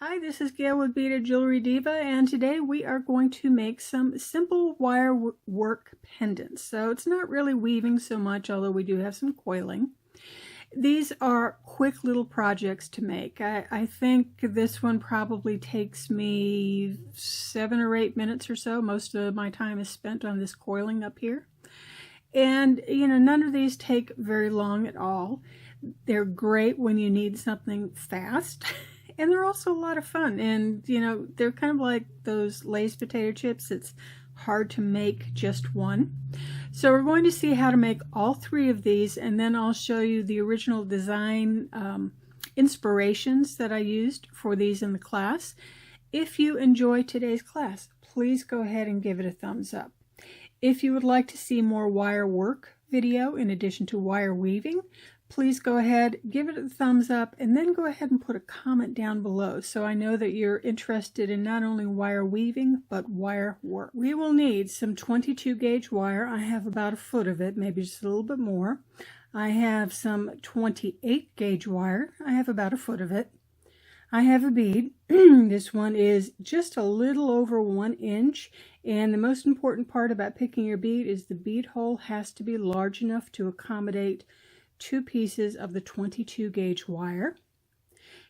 Hi, this is Gail with Beaded Jewelry Diva, and today we are going to make some simple wire work pendants. So it's not really weaving so much, although we do have some coiling. These are quick little projects to make. I think this one probably takes me 7 or 8 minutes or so. Most of my time is spent on this coiling up here. And, none of these take very long at all. They're great when you need something fast. And they're also a lot of fun, and they're kind of like those Lay's potato chips. It's hard to make just one. So we're going to see how to make all 3 of these, and then I'll show you the original design inspirations that I used for these in the class. If you enjoy today's class, please go ahead and give it a thumbs up. If you would like to see more wire work video in addition to wire weaving, please go ahead, give it a thumbs up, and then go ahead and put a comment down below so I know that you're interested in not only wire weaving, but wire work. We will need some 22 gauge wire. I have about a foot of it, maybe just a little bit more. I have some 28 gauge wire. I have about a foot of it. I have a bead. This one is just a little over 1 inch. And the most important part about picking your bead is the bead hole has to be large enough to accommodate 2 pieces of the 22 gauge wire.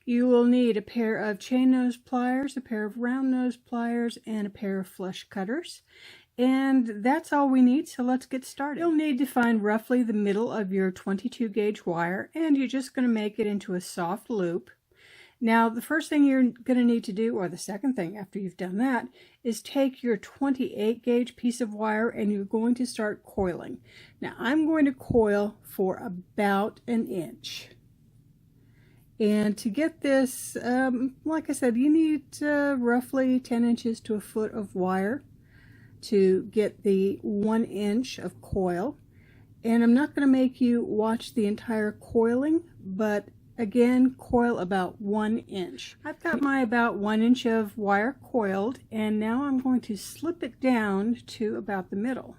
You will need a pair of chain nose pliers, a pair of round nose pliers, and a pair of flush cutters. And that's all we need, so let's get started. You'll need to find roughly the middle of your 22 gauge wire, and you're just going to make it into a soft loop. Now, the first thing you're going to need to do, or the second thing after you've done that, is take your 28 gauge piece of wire and you're going to start coiling. Now, I'm going to coil for about 1 inch. And to get this, like I said, you need roughly 10 inches to a foot of wire to get the 1 inch of coil. And I'm not going to make you watch the entire coiling, but again, coil about 1 inch. I've got my about 1 inch of wire coiled, and now I'm going to slip it down to about the middle.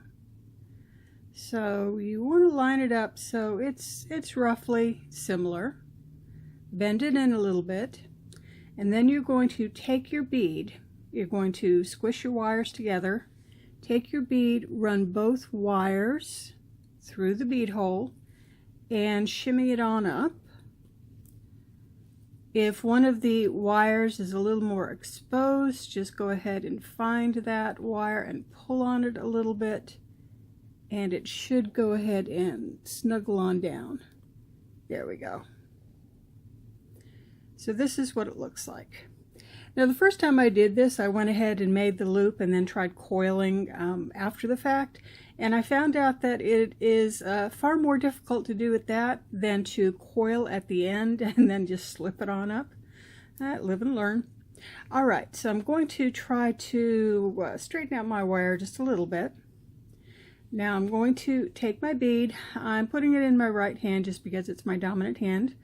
So you want to line it up so it's roughly similar. Bend it in a little bit, and then you're going to take your bead. You're going to squish your wires together. Take your bead, run both wires through the bead hole, and shimmy it on up. If one of the wires is a little more exposed, just go ahead and find that wire and pull on it a little bit, and it should go ahead and snuggle on down. There we go. So this is what it looks like. Now, the first time I did this, I went ahead and made the loop and then tried coiling after the fact. And I found out that it is far more difficult to do it that than to coil at the end and then just slip it on up. Live and learn. All right, so I'm going to try to straighten out my wire just a little bit. Now I'm going to take my bead. I'm putting it in my right hand just because it's my dominant hand.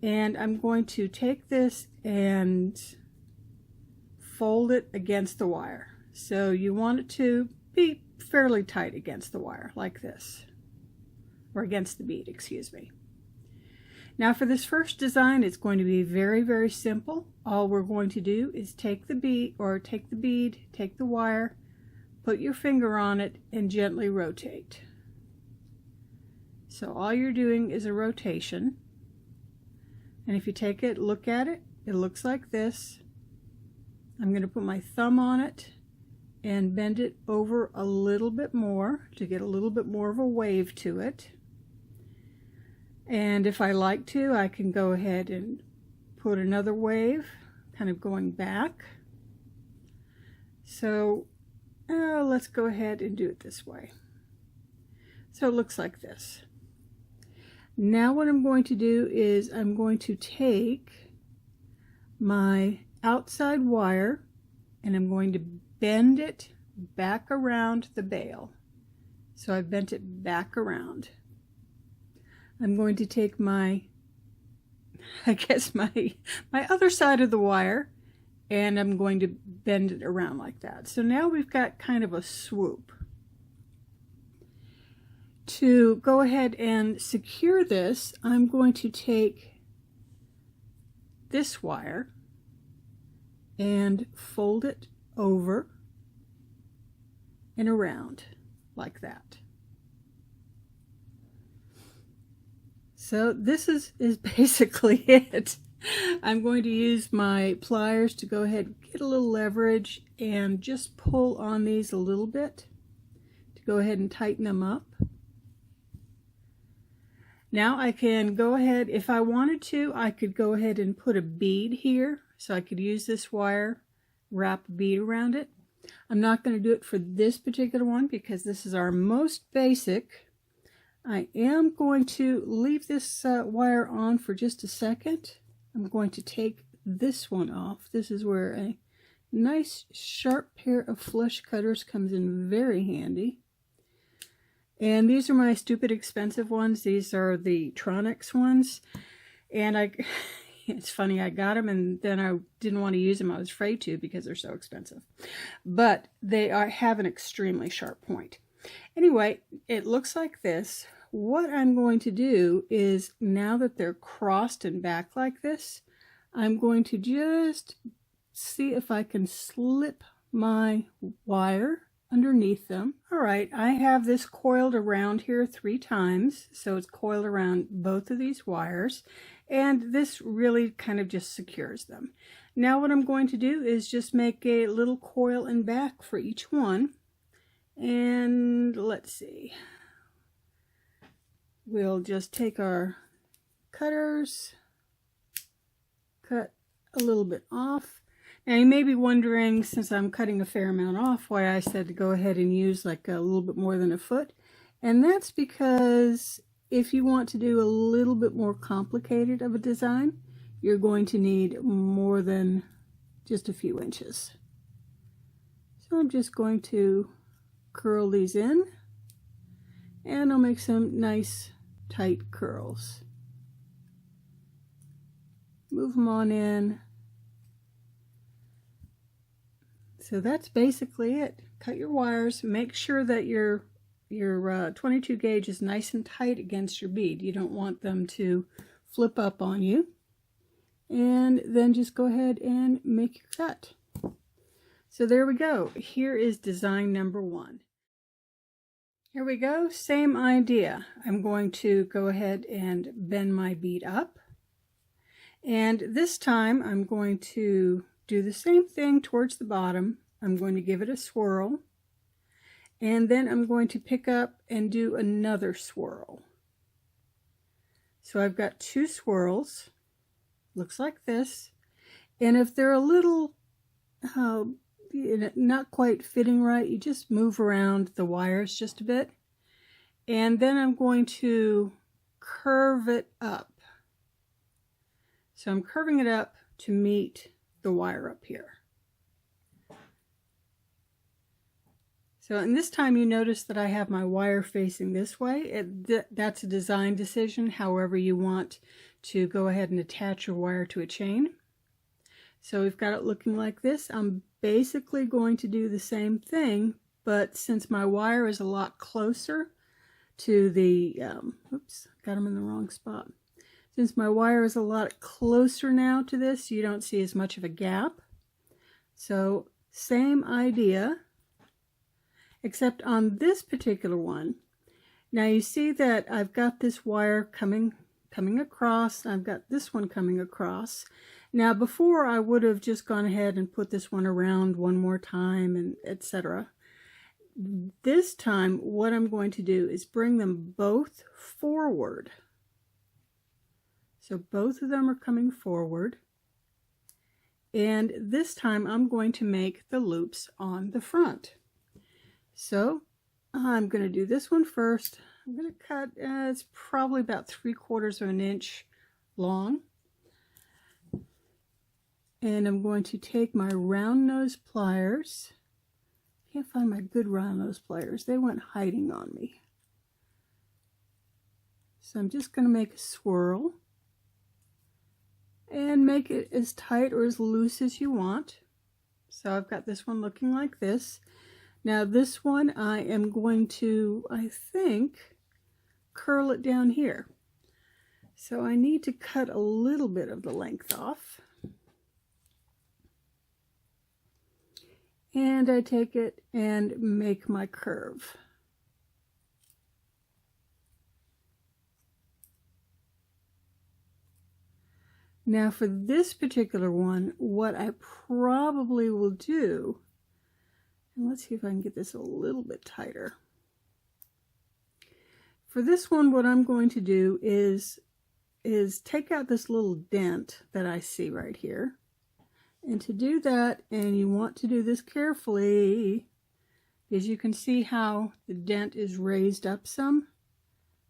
And I'm going to take this and fold it against the wire. So you want it to be fairly tight against the wire, like this, or against the bead, excuse me. Now for this first design, it's going to be very, very simple. All we're going to do is take the bead, take the wire, put your finger on it, and gently rotate. So all you're doing is a rotation. And if you take it, look at it, it looks like this. I'm going to put my thumb on it and bend it over a little bit more to get a little bit more of a wave to it. And if I like to, I can go ahead and put another wave, kind of going back. So let's go ahead and do it this way. So it looks like this. Now what I'm going to do is I'm going to take my outside wire and I'm going to bend it back around the bail. So I bent it back around. I'm going to take my other side of the wire and I'm going to bend it around like that. So now we've got kind of a swoop. To go ahead and secure this, I'm going to take this wire and fold it over and around like that. So this is basically it. I'm going to use my pliers to go ahead and get a little leverage and just pull on these a little bit to go ahead and tighten them up. Now I can go ahead, if I wanted to, I could go ahead and put a bead here. So I could use this wire, wrap a bead around it. I'm not going to do it for this particular one because this is our most basic. I am going to leave this wire on for just a second. I'm going to take this one off. This is where a nice sharp pair of flush cutters comes in very handy. And these are my stupid expensive ones. These are the Tronics ones. And it's funny, I got them and then I didn't want to use them. I was afraid to because they're so expensive. But they have an extremely sharp point. Anyway, it looks like this. What I'm going to do is, now that they're crossed and back like this, I'm going to just see if I can slip my wire underneath them. All right, I have this coiled around here 3 times, so it's coiled around both of these wires, and this really kind of just secures them. Now what I'm going to do is just make a little coil in back for each one, and let's see. We'll just take our cutters, cut a little bit off. Now you may be wondering, since I'm cutting a fair amount off, why I said to go ahead and use like a little bit more than a foot. And that's because if you want to do a little bit more complicated of a design, you're going to need more than just a few inches. So I'm just going to curl these in, and I'll make some nice tight curls. Move them on in. So that's basically it. Cut your wires. Make sure that your 22 gauge is nice and tight against your bead. You don't want them to flip up on you. And then just go ahead and make your cut. So there we go. Here is design number 1. Here we go, same idea. I'm going to go ahead and bend my bead up. And this time I'm going to do the same thing towards the bottom. I'm going to give it a swirl. And then I'm going to pick up and do another swirl. So I've got 2 swirls. Looks like this. And if they're a little not quite fitting right, you just move around the wires just a bit, and then I'm going to curve it up. So I'm curving it up to meet the wire up here. So, and this time you notice that I have my wire facing this way. That's a design decision, however you want to go ahead and attach your wire to a chain. So we've got it looking like this. I'm basically going to do the same thing, but since my wire is a lot closer to the, oops, got them in the wrong spot. Since my wire is a lot closer now to this, you don't see as much of a gap. So same idea, except on this particular one. Now you see that I've got this wire coming across. I've got this one coming across. Now before I would have just gone ahead and put this one around one more time and etc. This time what I'm going to do is bring them both forward. So both of them are coming forward. And this time I'm going to make the loops on the front. So I'm going to do this one first. I'm going to cut, it's probably about 3/4 of an inch long. And I'm going to take my round nose pliers. Can't find my good round nose pliers. They went hiding on me. So I'm just going to make a swirl and make it as tight or as loose as you want. So I've got this one looking like this. Now this one I am going to, I think, curl it down here. So I need to cut a little bit of the length off. and I take it and make my curve. Now for this particular one, what I probably will do, and let's see if I can get this a little bit tighter. For this one, what I'm going to do is take out this little dent that I see right here. And to do that, and you want to do this carefully, as you can see how the dent is raised up some.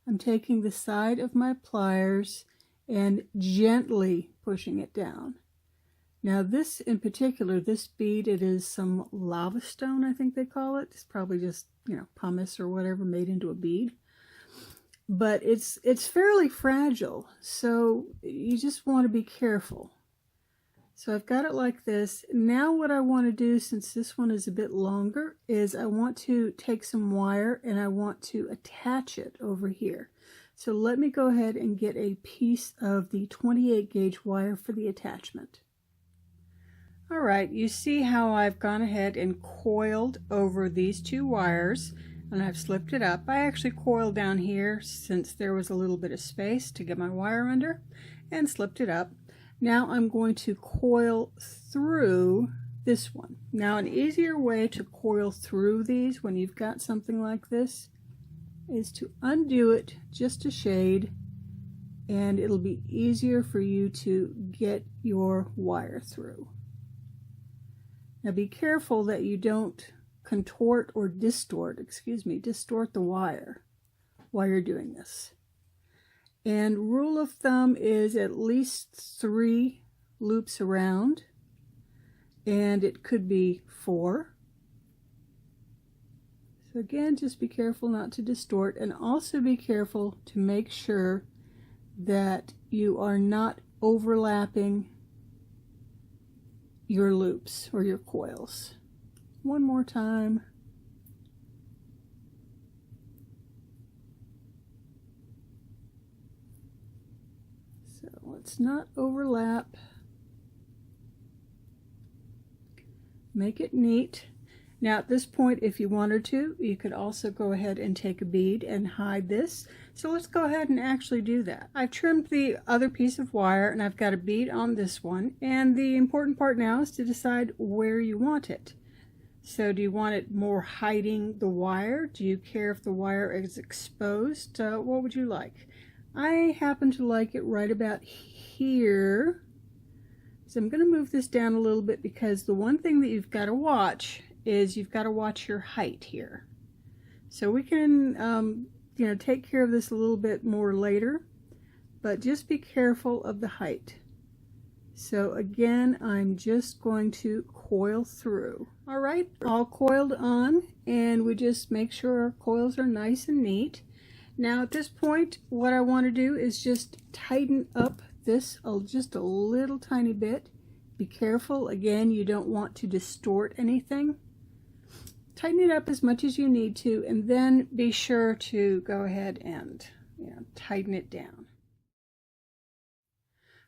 I'm taking the side of my pliers and gently pushing it down. Now this in particular, this bead, it is some lava stone, I think they call it. It's probably just, you know, pumice or whatever made into a bead. But it's fairly fragile, so you just want to be careful. So I've got it like this. Now what I want to do, since this one is a bit longer, is I want to take some wire and I want to attach it over here. So let me go ahead and get a piece of the 28 gauge wire for the attachment. All right, you see how I've gone ahead and coiled over these two wires, and I've slipped it up. I actually coiled down here since there was a little bit of space to get my wire under, and slipped it up. Now I'm going to coil through this one. Now an easier way to coil through these when you've got something like this is to undo it just a shade, and it'll be easier for you to get your wire through. Now be careful that you don't contort or distort the wire while you're doing this. And rule of thumb is at least 3 loops around, and it could be 4. So again, just be careful not to distort, and also be careful to make sure that you are not overlapping your loops or your coils. One more time. So let's not overlap. Make it neat. Now at this point, if you wanted to, you could also go ahead and take a bead and hide this. So let's go ahead and actually do that. I've trimmed the other piece of wire and I've got a bead on this one. And the important part now is to decide where you want it. So do you want it more hiding the wire? Do you care if the wire is exposed? What would you like? I happen to like it right about here. So I'm going to move this down a little bit, because the one thing that you've got to watch is you've got to watch your height here. So we can you know, take care of this a little bit more later, but just be careful of the height. So again, I'm just going to coil through. All right, all coiled on, and we just make sure our coils are nice and neat. Now at this point, what I want to do is just tighten up this just a little tiny bit. Be careful, again, you don't want to distort anything. Tighten it up as much as you need to, and then be sure to go ahead and, you know, tighten it down.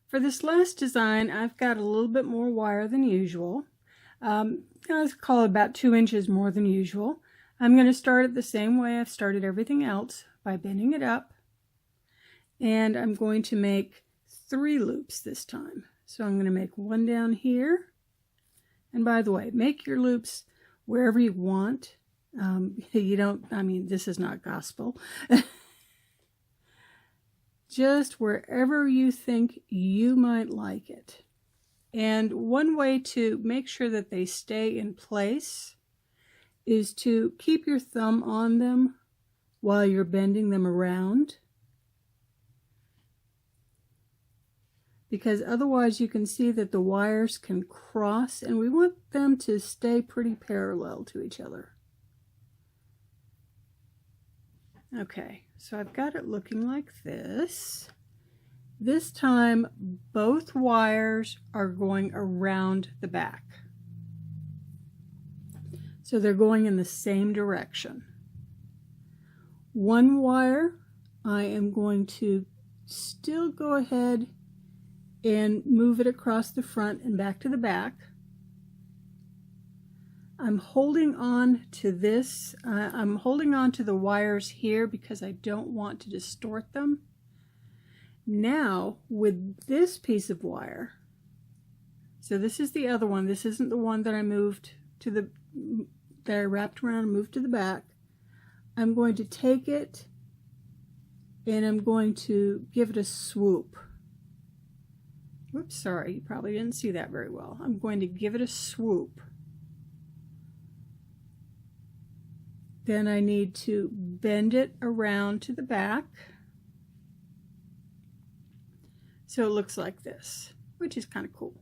For this last design, I've got a little bit more wire than usual. Let's call it about 2 inches more than usual. I'm going to start it the same way I've started everything else, by bending it up. And I'm going to make 3 loops this time. So I'm going to make 1 down here. And by the way, make your loops wherever you want. You don't, I mean, this is not gospel. Just wherever you think you might like it. And one way to make sure that they stay in place is to keep your thumb on them while you're bending them around. Because otherwise you can see that the wires can cross, and we want them to stay pretty parallel to each other. Okay, so I've got it looking like this. This time, both wires are going around the back. So they're going in the same direction. One wire, I am going to still go ahead and move it across the front and back to the back. I'm holding on to this. I'm holding on to the wires here because I don't want to distort them. Now, with this piece of wire, so this is the other one. This isn't the one that I moved to the, that I wrapped around and moved to the back. I'm going to take it and I'm going to give it a swoop. Whoops, sorry, you probably didn't see that very well. I'm going to give it a swoop. Then I need to bend it around to the back. So it looks like this, which is kind of cool.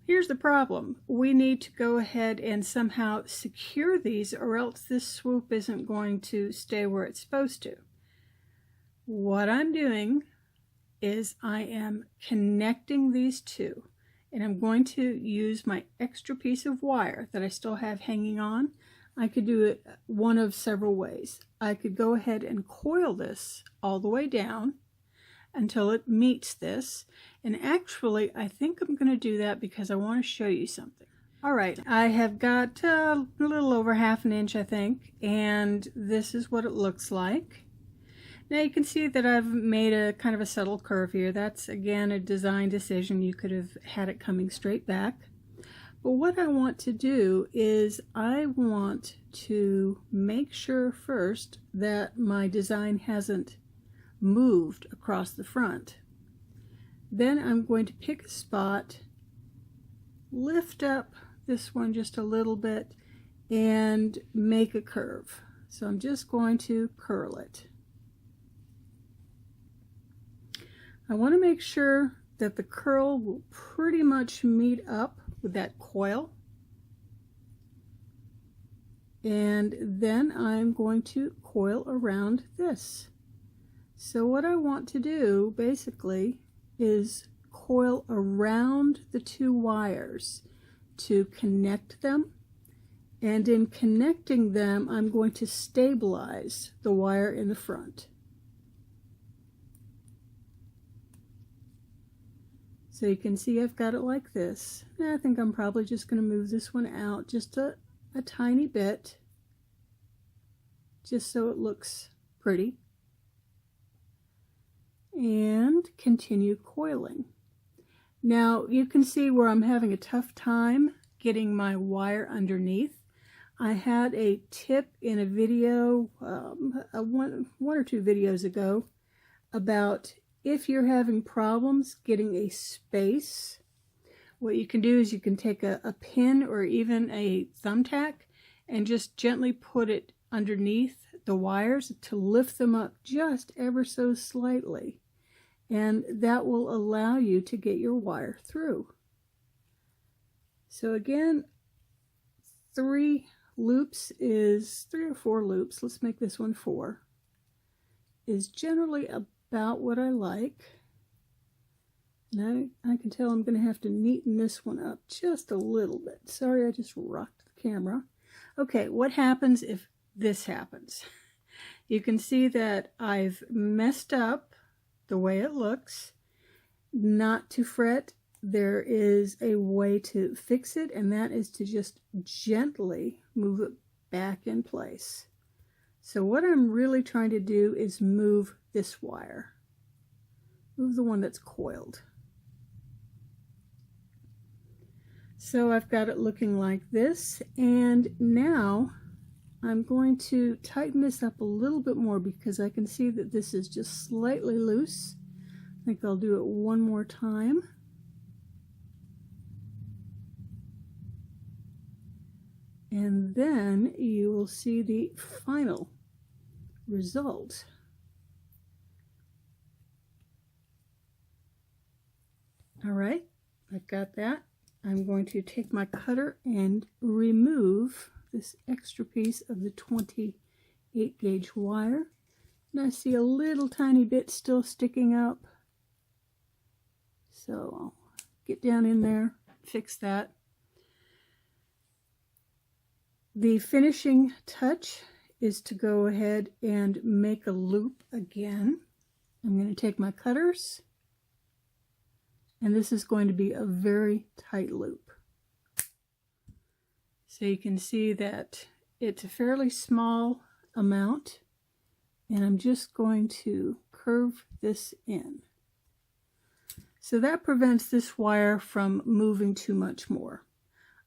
Here's the problem. We need to go ahead and somehow secure these, or else this swoop isn't going to stay where it's supposed to. What I'm doing is I am connecting these two, and I'm going to use my extra piece of wire that I still have hanging on. I could do it one of several ways. I could go ahead and coil this all the way down until it meets this. And actually, I think I'm going to do that because I want to show you something. All right, I have got a little over 1/2 inch, I think, and this is what it looks like. Now you can see that I've made a kind of a subtle curve here. That's, again, a design decision. You could have had it coming straight back. But what I want to do is I want to make sure first that my design hasn't moved across the front. Then I'm going to pick a spot, lift up this one just a little bit, and make a curve. So I'm just going to curl it. I want to make sure that the curl will pretty much meet up with that coil. And then I'm going to coil around this. So what I want to do basically is coil around the two wires to connect them. And in connecting them, I'm going to stabilize the wire in the front. So you can see I've got it like this. And I think I'm probably just going to move this one out just a tiny bit, just so it looks pretty. And continue coiling. Now you can see where I'm having a tough time getting my wire underneath. I had a tip in a video, one or two videos ago, about if you're having problems getting a space, what you can do is you can take a pin or even a thumbtack and just gently put it underneath the wires to lift them up just ever so slightly. And that will allow you to get your wire through. So again, 3 loops is 3 or 4 loops. Let's make this one 4. Is generally about what I like. Now I can tell I'm going to have to neaten this one up just a little bit. Sorry, I just rocked the camera. Okay, what happens if this happens? You can see that I've messed up the way it looks. Not to fret, there is a way to fix it, and that is to just gently move it back in place. So what I'm really trying to do is move this wire. Move the one that's coiled. So I've got it looking like this, and now I'm going to tighten this up a little bit more because I can see that this is just slightly loose. I think I'll do it one more time. And then you will see the final result. All right, I've got that. I'm going to take my cutter and remove this extra piece of the 28 gauge wire. And I see a little tiny bit still sticking up. So I'll get down in there, fix that. The finishing touch is to go ahead and make a loop again. I'm going to take my cutters, and this is going to be a very tight loop. So you can see that it's a fairly small amount, and I'm just going to curve this in. So that prevents this wire from moving too much more.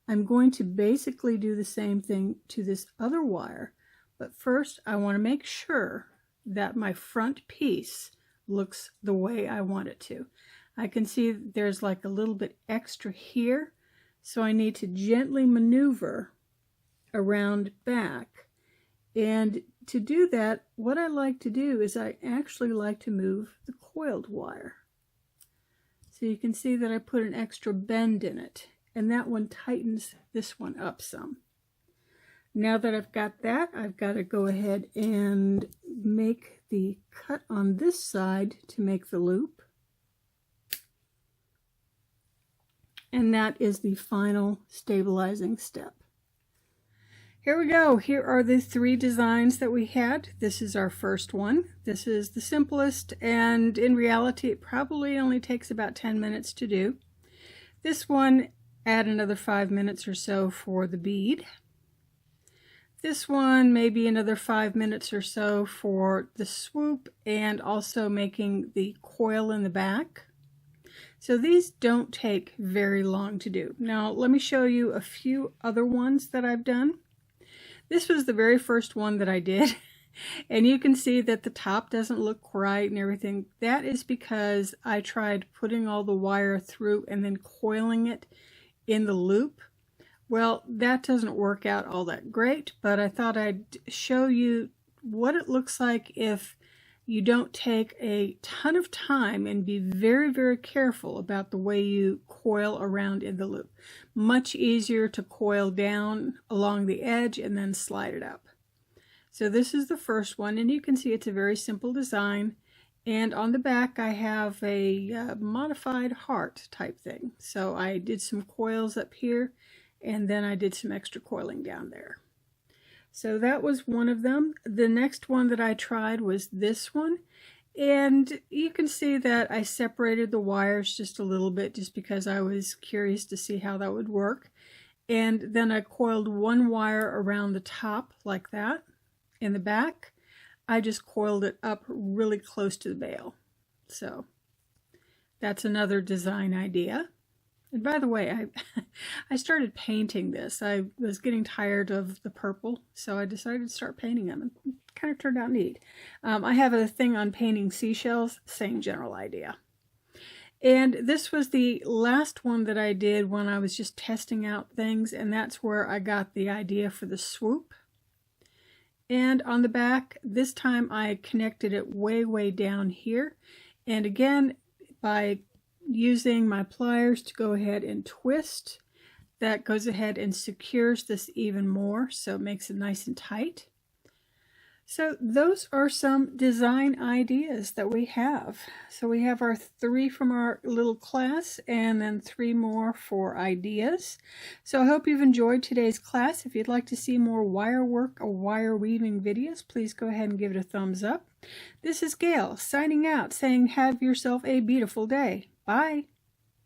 I'm going to basically do the same thing to this other wire, but first I want to make sure that my front piece looks the way I want it to. I can see there's like a little bit extra here, so I need to gently maneuver around back. And to do that, what I like to do is I actually like to move the coiled wire. So you can see that I put an extra bend in it, and that one tightens this one up some. Now that I've got that, I've got to go ahead and make the cut on this side to make the loop. And that is the final stabilizing step. Here we go. Here are the 3 designs that we had. This is our first one. This is the simplest, and in reality it probably only takes about 10 minutes to do. This one, add another 5 minutes or so for the bead. This one, maybe another 5 minutes or so for the swoop, and also making the coil in the back. So these don't take very long to do. Now let me show you a few other ones that I've done. This was the very first one that I did, and you can see that the top doesn't look right and everything. That is because I tried putting all the wire through and then coiling it in the loop. Well, that doesn't work out all that great, but I thought I'd show you what it looks like if you don't take a ton of time and be very, very careful about the way you coil around in the loop. Much easier to coil down along the edge and then slide it up. So this is the first one, and you can see it's a very simple design. And on the back I have a modified heart type thing. So I did some coils up here, and then I did some extra coiling down there. So that was one of them. The next one that I tried was this one, and you can see that I separated the wires just a little bit just because I was curious to see how that would work. And then I coiled one wire around the top like that. In the back, I just coiled it up really close to the bail. So that's another design idea. And by the way, I started painting this. I was getting tired of the purple, so I decided to start painting them. It kind of turned out neat. I have a thing on painting seashells, same general idea. And this was the last one that I did when I was just testing out things, and that's where I got the idea for the swoop. And on the back, this time I connected it way, way down here. And again, by using my pliers to go ahead and twist, that goes ahead and secures this even more, so it makes it nice and tight. So those are some design ideas that we have. So we have our 3 from our little class, and then 3 more for ideas. So I hope you've enjoyed today's class. If you'd like to see more wire work or wire weaving videos, please go ahead and give it a thumbs up. This is Gail signing out, saying have yourself a beautiful day. Bye.